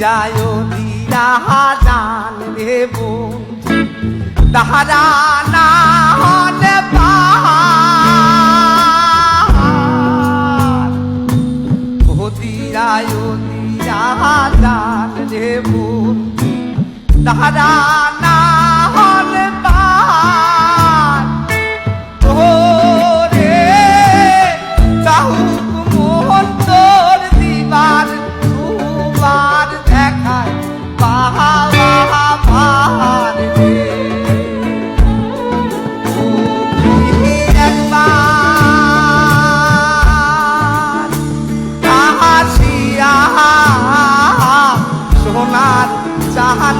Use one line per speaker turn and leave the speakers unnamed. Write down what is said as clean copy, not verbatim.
দিরায় দিরা জান রে বন্ধু তাহারা না হলে পার ও দিরায় দিরা জান রে বন্ধু তাহারা না হলে পার ও রে চাহুক মোহন তোর দিবার দুবার দেখায় বাহা বাহা পার রে একবার আসিয়া সোনার চাহান